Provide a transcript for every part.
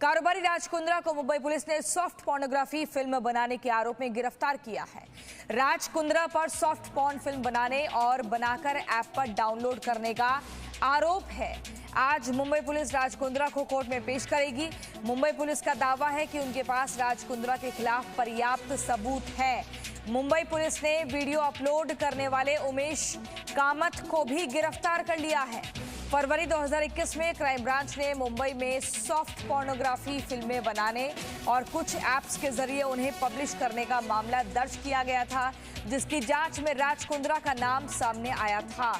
कारोबारी राज कुंद्रा को मुंबई पुलिस ने सॉफ्ट पोर्नोग्राफी फिल्म बनाने के आरोप में गिरफ्तार किया है। राज कुंद्रा पर सॉफ्ट पोर्न फिल्म बनाने और बनाकर ऐप पर डाउनलोड करने का आरोप है। आज मुंबई पुलिस राज कुंद्रा को कोर्ट में पेश करेगी। मुंबई पुलिस का दावा है कि उनके पास राज कुंद्रा के खिलाफ पर्याप्त सबूत है। मुंबई पुलिस ने वीडियो अपलोड करने वाले उमेश कामत को भी गिरफ्तार कर लिया है। फरवरी 2021 में क्राइम ब्रांच ने मुंबई में सॉफ्ट पोर्नोग्राफी फिल्में बनाने और कुछ ऐप्स के जरिए उन्हें पब्लिश करने का मामला दर्ज किया गया था, जिसकी जांच में राज कुंद्रा का नाम सामने आया था।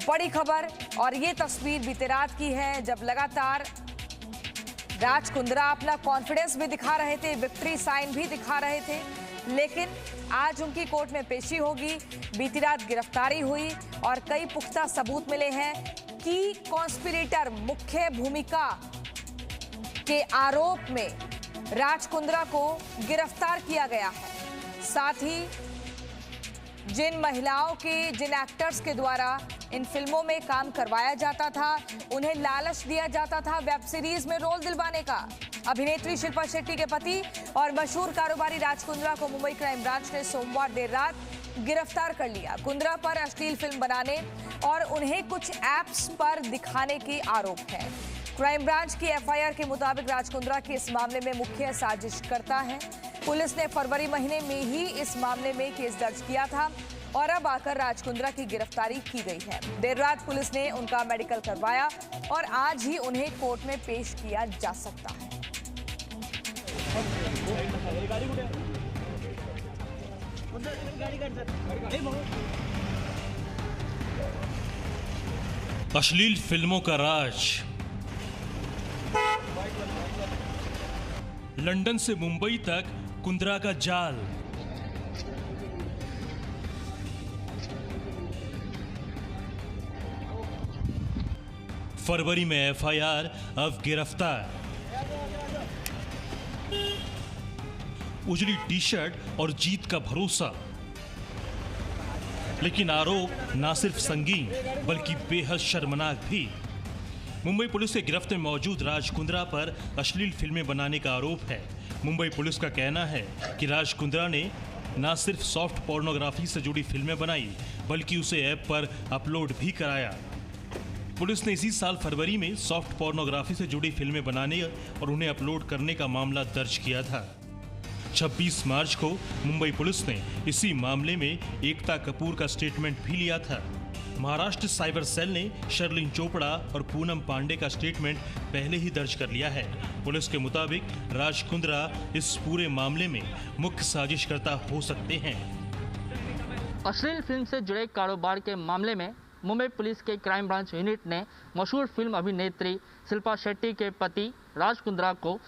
बड़ी खबर और ये तस्वीर बीते रात की है, जब लगातार राज कुंद्रा अपना कॉन्फिडेंस भी दिखा रहे थे, विक्ट्री साइन भी दिखा रहे थे, लेकिन आज उनकी कोर्ट में पेशी होगी। बीती रात गिरफ्तारी हुई और कई पुख्ता सबूत मिले हैं कि कॉन्स्पिरेटर मुख्य भूमिका के आरोप में राज कुंद्रा को गिरफ्तार किया गया है। साथ ही जिन महिलाओं के, जिन एक्टर्स के द्वारा इन फिल्मों में काम करवाया जाता था, उन्हें लालच दिया जाता था वेब सीरीज में रोल दिलवाने का। अभिनेत्री शिल्पा शेट्टी के पति और मशहूर कारोबारी राज कुंद्रा को मुंबई क्राइम ब्रांच ने सोमवार देर रात गिरफ्तार कर लिया। कुंद्रा पर अश्लील फिल्म बनाने और उन्हें कुछ ऐप्स पर दिखाने के आरोप है। क्राइम ब्रांच की एफआईआर के मुताबिक राज कुंद्रा के इस मामले में मुख्य साजिशकर्ता है। पुलिस ने फरवरी महीने में ही इस मामले में केस दर्ज किया था और अब आकर राज कुंद्रा की गिरफ्तारी की गई है। देर रात पुलिस ने उनका मेडिकल करवाया और आज ही उन्हें कोर्ट में पेश किया जा सकता है। अश्लील फिल्मों का राज। लंदन से मुंबई तक कुंद्रा का जाल। फरवरी में एफआईआर, अब गिरफ्तार। उजली टी शर्ट और जीत का भरोसा, लेकिन आरोप ना सिर्फ संगीन बल्कि बेहद शर्मनाक भी। मुंबई पुलिस के गिरफ्त में मौजूद राज कुंद्रा पर अश्लील फिल्में बनाने का आरोप है। मुंबई पुलिस का कहना है कि राज कुंद्रा ने ना सिर्फ सॉफ्ट पोर्नोग्राफी से जुड़ी फिल्में बनाई बल्कि उसे ऐप पर अपलोड भी कराया। पुलिस ने इसी साल फरवरी में सॉफ्ट पोर्नोग्राफी से जुड़ी फिल्में बनाने और उन्हें अपलोड करने का मामला दर्ज किया था। 26 मार्च को मुंबई पुलिस ने इसी मामले में एकता कपूर का स्टेटमेंट भी लिया था। महाराष्ट्र साइबर सेल ने शर्लिन चोपड़ा और पूनम पांडे का स्टेटमेंट पहले ही दर्ज कर लिया है। पुलिस के मुताबिक राज कुंद्रा इस पूरे मामले में मुख्य साजिशकर्ता हो सकते हैं। अश्लील फिल्म से जुड़े कारोबार के मामले में मुंबई पुलिस के क्राइम ब्रांच यूनिट ने मशहूर फिल्म अभिनेत्री शिल्पा शेट्टी के पति राज कुंद्रा को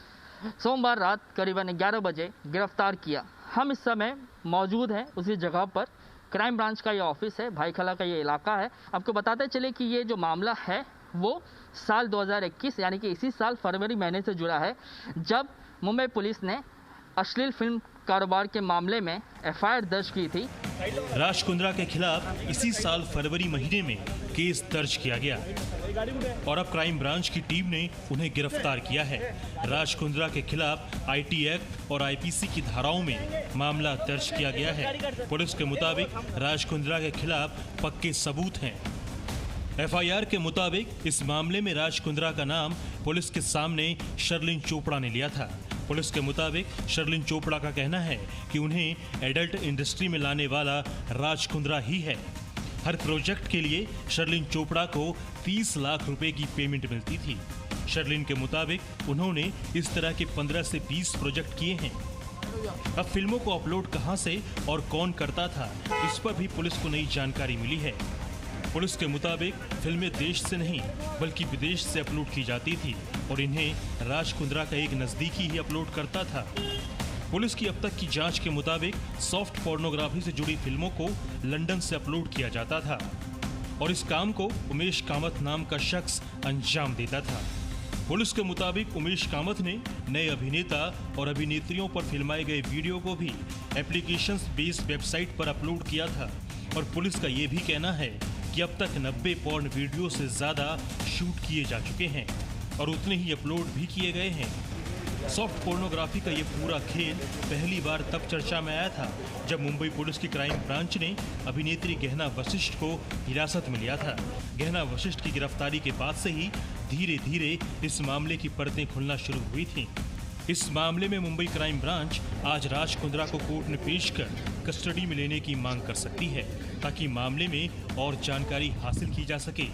सोमवार रात करीबन 11 बजे गिरफ्तार किया। हम इस समय मौजूद हैं उसी जगह पर। क्राइम ब्रांच का ये ऑफिस है, भाईखला का ये इलाका है। आपको बताते चले कि ये जो मामला है वो साल 2021 यानी कि इसी साल फरवरी महीने से जुड़ा है, जब मुंबई पुलिस ने अश्लील फिल्म कारोबार के मामले में एफआईआर दर्ज की थी। राज कुंद्रा के खिलाफ इसी साल फरवरी महीने में केस दर्ज किया गया और अब क्राइम ब्रांच की टीम ने उन्हें गिरफ्तार किया है। राज कुंद्रा के खिलाफ आईटी एक्ट और आईपीसी की धाराओं में मामला दर्ज किया गया है। पुलिस के मुताबिक राज कुंद्रा के खिलाफ पक्के सबूत हैं। एफआईआर के मुताबिक इस मामले में राज कुंद्रा का नाम पुलिस के सामने शर्लिन चोपड़ा ने लिया था। पुलिस के मुताबिक शर्लिन चोपड़ा का कहना है कि उन्हें एडल्ट इंडस्ट्री में लाने वाला राज कुंद्रा ही है। हर प्रोजेक्ट के लिए शर्लिन चोपड़ा को 30 लाख रुपए की पेमेंट मिलती थी। शर्लिन के मुताबिक उन्होंने इस तरह के 15 से 20 प्रोजेक्ट किए हैं। अब फिल्मों को अपलोड कहां से और कौन करता था, इस पर भी पुलिस को नई जानकारी मिली है। पुलिस के मुताबिक फिल्में देश से नहीं बल्कि विदेश से अपलोड की जाती थी और इन्हें राज कुंद्रा का एक नज़दीकी ही अपलोड करता था। पुलिस की अब तक की जांच के मुताबिक सॉफ्ट पोर्नोग्राफी से जुड़ी फिल्मों को लंदन से अपलोड किया जाता था और इस काम को उमेश कामत नाम का शख्स अंजाम देता था। पुलिस के मुताबिक उमेश कामत ने नए अभिनेता और अभिनेत्रियों पर फिल्माए गए वीडियो को भी एप्लीकेशंस बेस्ड वेबसाइट पर अपलोड किया था और पुलिस का ये भी कहना है कि अब तक 90 पॉर्न वीडियो से ज्यादा शूट किए जा चुके हैं। और उतने ही अपलोड भी किए गए हैं। सॉफ्ट पोर्नोग्राफी का ये पूरा खेल पहली बार तब चर्चा में आया था जब मुंबई पुलिस की क्राइम ब्रांच ने अभिनेत्री गहना वशिष्ठ को हिरासत में लिया था। गहना वशिष्ठ की गिरफ्तारी के बाद से ही धीरे धीरे इस मामले की परतें खुलना शुरू हुई थीं। इस मामले में मुंबई क्राइम ब्रांच आज राज कुंद्रा को कोर्ट में पेश कर कस्टडी में लेने की मांग कर सकती है ताकि मामले में और जानकारी हासिल की जा सके।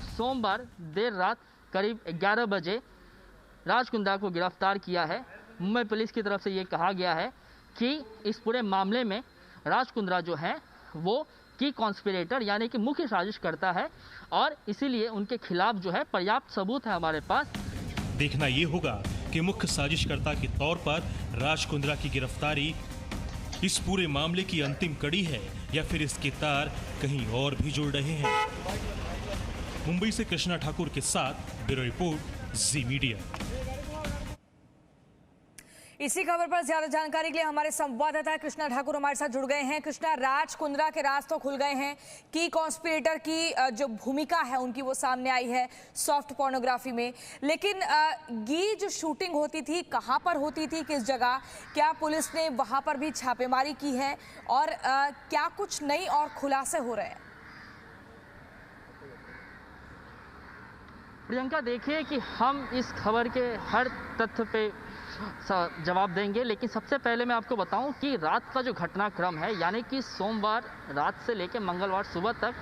सोमवार देर रात करीब 11 बजे राज कुंद्रा को गिरफ्तार किया है। मुंबई पुलिस की तरफ से ये कहा गया है कि इस पूरे मामले में राज कुंद्रा जो है वो की कॉन्स्पिरेटर यानी कि मुख्य साजिश करता है और इसीलिए उनके खिलाफ जो है पर्याप्त सबूत है हमारे पास। देखना ये होगा कि मुख्य साजिशकर्ता के तौर पर राज कुंद्रा की गिरफ्तारी इस पूरे मामले की अंतिम कड़ी है या फिर इसके तार कहीं और भी जुड़ रहे हैं। मुंबई से कृष्णा ठाकुर के साथ ब्यूरो रिपोर्ट, जी मीडिया। इसी खबर पर ज्यादा जानकारी के लिए हमारे संवाददाता कृष्णा ठाकुर हमारे साथ जुड़ गए हैं। कृष्णा, राज कुंद्रा के राज तो खुल गए हैं कि कॉन्स्पिरेटर की जो भूमिका है उनकी वो सामने आई है सॉफ्ट पोर्नोग्राफी में, लेकिन ये जो शूटिंग होती थी कहां पर होती थी, किस जगह, क्या पुलिस ने वहां पर भी छापेमारी की है और क्या कुछ नई और खुलासे हो रहे हैं? प्रियंका, देखिए कि हम इस खबर के हर तथ्य पे जवाब देंगे, लेकिन सबसे पहले मैं आपको बताऊं कि रात का जो घटनाक्रम है यानी कि सोमवार रात से लेकर मंगलवार सुबह तक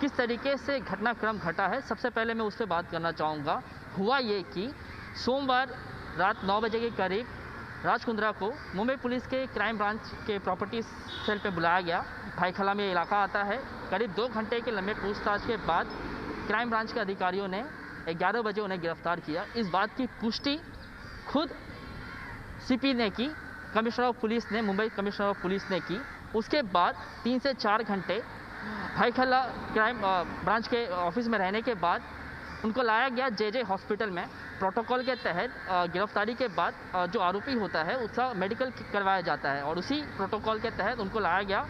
किस तरीके से घटनाक्रम घटा है, सबसे पहले मैं उस पर बात करना चाहूँगा। हुआ ये कि सोमवार रात 9 बजे के करीब राज कुंद्रा को मुंबई पुलिस के क्राइम ब्रांच के प्रॉपर्टी सेल पे बुलाया गया। भाईखला में इलाका आता है। करीब 2 घंटे के लंबे पूछताछ के बाद क्राइम ब्रांच के अधिकारियों ने 11 बजे उन्हें गिरफ्तार किया। इस बात की पुष्टि खुद सीपी ने की, कमिश्नर ऑफ पुलिस ने, मुंबई कमिश्नर ऑफ पुलिस ने की। उसके बाद 3 से 4 घंटे भाईखला क्राइम ब्रांच के ऑफिस में रहने के बाद उनको लाया गया जे हॉस्पिटल में। प्रोटोकॉल के तहत गिरफ्तारी के बाद जो आरोपी होता है उसका मेडिकल करवाया जाता है और उसी प्रोटोकॉल के तहत उनको लाया गया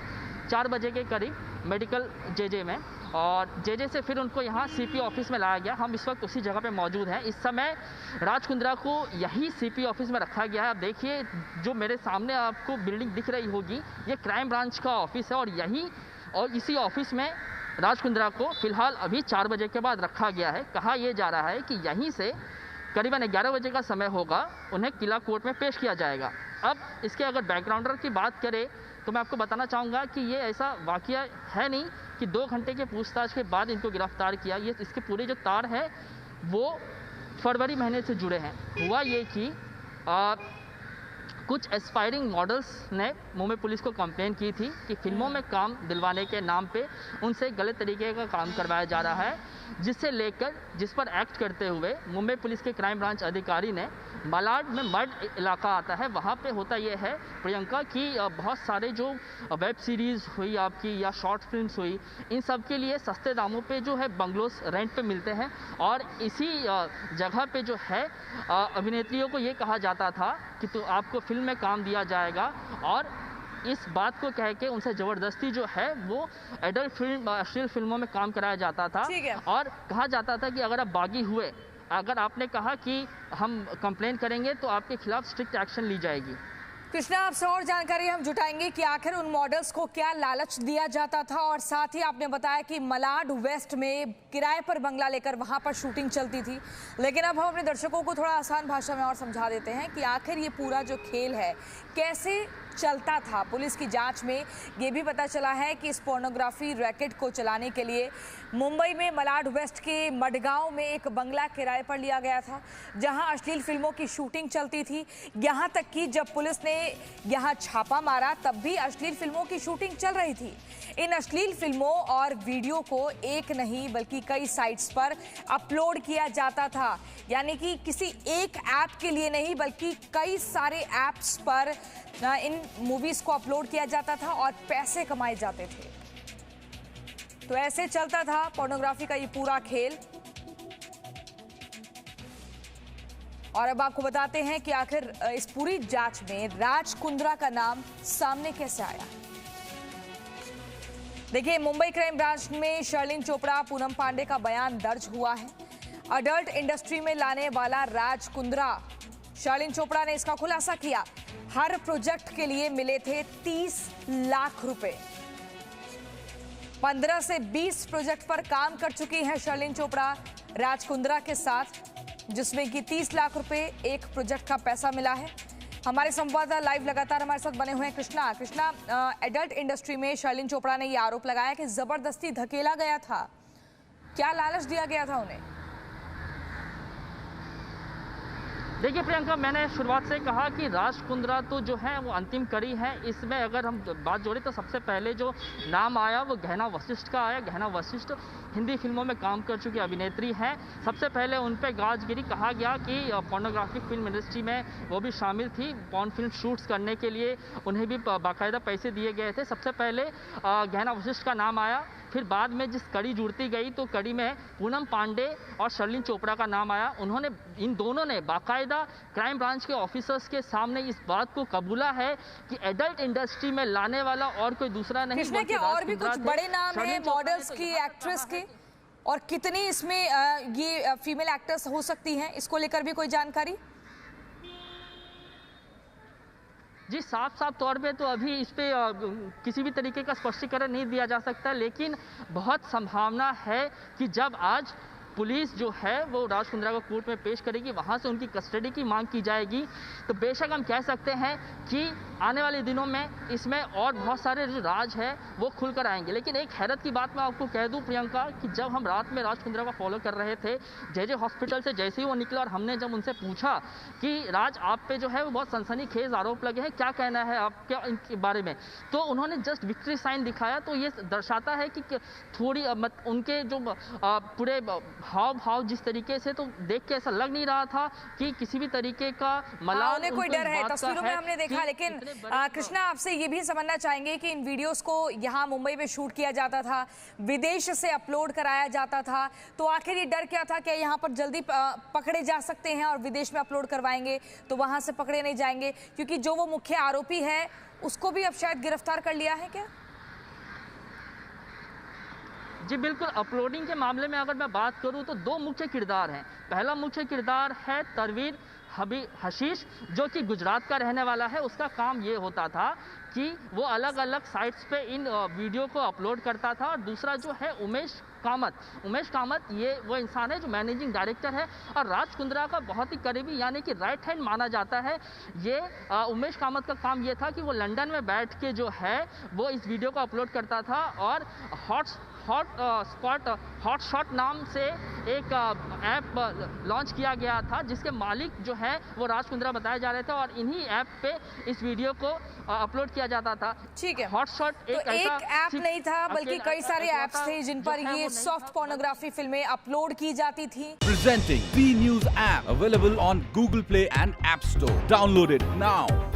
4 बजे के करीब मेडिकल जे में, और जे से फिर उनको यहाँ सीपी ऑफिस में लाया गया। हम इस वक्त उसी जगह पे मौजूद हैं। इस समय राज कुंद्रा को यही सीपी ऑफिस में रखा गया है। आप देखिए जो मेरे सामने आपको बिल्डिंग दिख रही होगी, ये क्राइम ब्रांच का ऑफिस है और इसी ऑफिस में राज कुंद्रा को फिलहाल अभी 4 बजे के बाद रखा गया है। कहा यह जा रहा है कि यहीं से करीबन 11 बजे का समय होगा, उन्हें किला कोर्ट में पेश किया जाएगा। अब इसके अगर बैकग्राउंडर की बात करें तो मैं आपको बताना चाहूँगा कि ये ऐसा वाकया है नहीं कि 2 घंटे के पूछताछ के बाद इनको गिरफ्तार किया। ये इसके पूरे जो तार हैं वो फरवरी महीने से जुड़े हैं। हुआ ये कि कुछ एस्पायरिंग मॉडल्स ने मुंबई पुलिस को कंप्लेन की थी कि फिल्मों में काम दिलवाने के नाम पे उनसे गलत तरीके का काम करवाया जा रहा है, जिस पर एक्ट करते हुए मुंबई पुलिस के क्राइम ब्रांच अधिकारी ने मलाड में मड इलाका आता है, वहाँ पे होता ये है प्रियंका कि बहुत सारे जो वेब सीरीज़ हुई आपकी या शॉर्ट फिल्म्स हुई, इन सब के लिए सस्ते दामों पे जो है बंगलोस रेंट पे मिलते हैं और इसी जगह पे जो है अभिनेत्रियों को ये कहा जाता था कि तो आपको फिल्म में काम दिया जाएगा और इस बात को कह के उनसे ज़बरदस्ती जो है वो एडल्ट फिल्म, अश्लील फिल्मों में काम कराया जाता था और कहा जाता था कि अगर आप बागी हुए, अगर आपने कहा कि हम कंप्लेन करेंगे तो आपके खिलाफ स्ट्रिक्ट एक्शन ली जाएगी। कृष्णा, आपसे और जानकारी हम जुटाएंगे कि आखिर उन मॉडल्स को क्या लालच दिया जाता था और साथ ही आपने बताया कि मलाड वेस्ट में किराए पर बंगला लेकर वहां पर शूटिंग चलती थी। लेकिन अब हम अपने दर्शकों को थोड़ा आसान भाषा में और समझा देते हैं कि आखिर ये पूरा जो खेल है कैसे चलता था। पुलिस की जांच में ये भी पता चला है कि इस पोर्नोग्राफी रैकेट को चलाने के लिए मुंबई में मलाड वेस्ट के मडगांव में एक बंगला किराए पर लिया गया था, जहां अश्लील फिल्मों की शूटिंग चलती थी। यहां तक कि जब पुलिस ने यहां छापा मारा तब भी अश्लील फिल्मों की शूटिंग चल रही थी। इन अश्लील फिल्मों और वीडियो को एक नहीं बल्कि कई साइट्स पर अपलोड किया जाता था, यानी कि किसी एक ऐप के लिए नहीं बल्कि कई सारे ऐप्स पर इन मूवीज को अपलोड किया जाता था और पैसे कमाए जाते थे। तो ऐसे चलता था पोर्नोग्राफी का ये पूरा खेल। और अब आपको बताते हैं कि आखिर इस पूरी जांच में राज कुंद्रा का नाम सामने कैसे आया। देखिए, मुंबई क्राइम ब्रांच में शर्लिन चोपड़ा, पूनम पांडे का बयान दर्ज हुआ है। अडल्ट इंडस्ट्री में लाने वाला राज कुंद्रा। शालीन चोपड़ा ने इसका खुलासा किया। हर प्रोजेक्ट के लिए मिले थे 30 लाख रुपए। 15 से 20 प्रोजेक्ट पर काम कर चुकी हैं शालीन चोपड़ा राज कुंद्रा के साथ, जिसमें कि 30 लाख रुपए एक प्रोजेक्ट का पैसा मिला है। हमारे संवाददाता लाइव लगातार हमारे साथ बने हुए हैं कृष्णा, एडल्ट इंडस्ट्री में शालीन चोपड़ा ने यह आरोप लगाया कि जबरदस्ती धकेला गया था। क्या लालच दिया गया था उन्हें? देखिए प्रियंका, मैंने शुरुआत से कहा कि राज कुंद्रा तो जो है वो अंतिम कड़ी है। इसमें अगर हम बात जोड़े तो सबसे पहले जो नाम आया वो गहना वशिष्ठ का आया। गहना वशिष्ठ हिंदी फिल्मों में काम कर चुकी अभिनेत्री हैं। सबसे पहले उन पे गाजगिरी कहा गया कि पोर्नोग्राफिक फिल्म इंडस्ट्री में वो भी शामिल थी। पॉर्न फिल्म शूट्स करने के लिए उन्हें भी बाकायदा पैसे दिए गए थे। सबसे पहले गहना वशिष्ठ का नाम आया, फिर बाद में जिस कड़ी जुड़ती गई तो कड़ी में पूनम पांडे और शालीन चोपड़ा का नाम आया। इन दोनों ने बाकायदा क्राइम ब्रांच के ऑफिसर्स के सामने इस बात को कबूला है कि एडल्ट इंडस्ट्री में लाने वाला और कोई दूसरा नहीं। कृष्णा के और भी कुछ बड़े नाम हैं मॉडल्स की, एक्ट्रेस के, और कितनी इसमें ये फीमेल एक्टर्स हो सकती हैं, इसको लेकर भी कोई जानकारी? जी, साफ तौर पे तो अभी इस पे किसी भी तरीके का स्पष्टीकरण नहीं दिया जा सकता, लेकिन बहुत संभावना है कि जब आज पुलिस जो है वो राज कुंद्रा को कोर्ट में पेश करेगी, वहाँ से उनकी कस्टडी की मांग की जाएगी, तो बेशक हम कह सकते हैं कि आने वाले दिनों में इसमें और बहुत सारे जो राज है वो खुलकर आएंगे। लेकिन एक हैरत की बात मैं आपको कह दूं प्रियंका, कि जब हम रात में राज कुंद्रा को फॉलो कर रहे थे जे हॉस्पिटल से, जैसे ही वो निकला और हमने जब उनसे पूछा कि राज आप पे जो है वो बहुत सनसनीखेज आरोप लगे हैं, क्या कहना है आपके इनके बारे में, तो उन्होंने जस्ट विक्ट्री साइन दिखाया। तो ये दर्शाता है कि थोड़ी उनके जो पूरे हाव भाव जिस तरीके से, तो देख के ऐसा लग नहीं रहा था कि किसी भी तरीके का मलाल कोई डर है। तस्वीरों में हमने देखा, लेकिन कृष्णा आपसे ये भी समझना चाहेंगे कि इन वीडियोस को यहाँ मुंबई में शूट किया जाता था, विदेश से अपलोड कराया जाता था, तो आखिर ये डर क्या था कि यहाँ पर जल्दी पकड़े जा सकते हैं और विदेश में अपलोड करवाएंगे तो वहां से पकड़े नहीं जाएंगे, क्योंकि जो वो मुख्य आरोपी है उसको भी अब शायद गिरफ्तार कर लिया है क्या? जी बिल्कुल, अपलोडिंग के मामले में अगर मैं बात करूं तो दो मुख्य किरदार हैं। पहला मुख्य किरदार है तनवीर हशीश, जो कि गुजरात का रहने वाला है। उसका काम ये होता था कि वो अलग अलग साइट्स पे इन वीडियो को अपलोड करता था। और दूसरा जो है उमेश कामत, ये वो इंसान है जो मैनेजिंग डायरेक्टर है और राज कुंद्रा का बहुत ही करीबी यानी कि राइट हैंड माना जाता है। ये उमेश कामत का काम ये था कि वो लंदन में बैठ के जो है वो इस वीडियो को अपलोड करता था और हॉट शॉट नाम से एक ऐप लॉन्च किया गया था, जिसके मालिक जो है वो राज कुंद्रा बताए जा रहे थे और इन्हीं ऐप पे इस वीडियो को अपलोड किया जाता था। ठीक है, हॉट शॉट एक ऐप नहीं था बल्कि कई सारे ऐप्स थे जिन पर ये सॉफ्ट पोर्नोग्राफी फिल्में अपलोड की जाती थी। Presenting B News app available on Google Play and App Store. Download it now.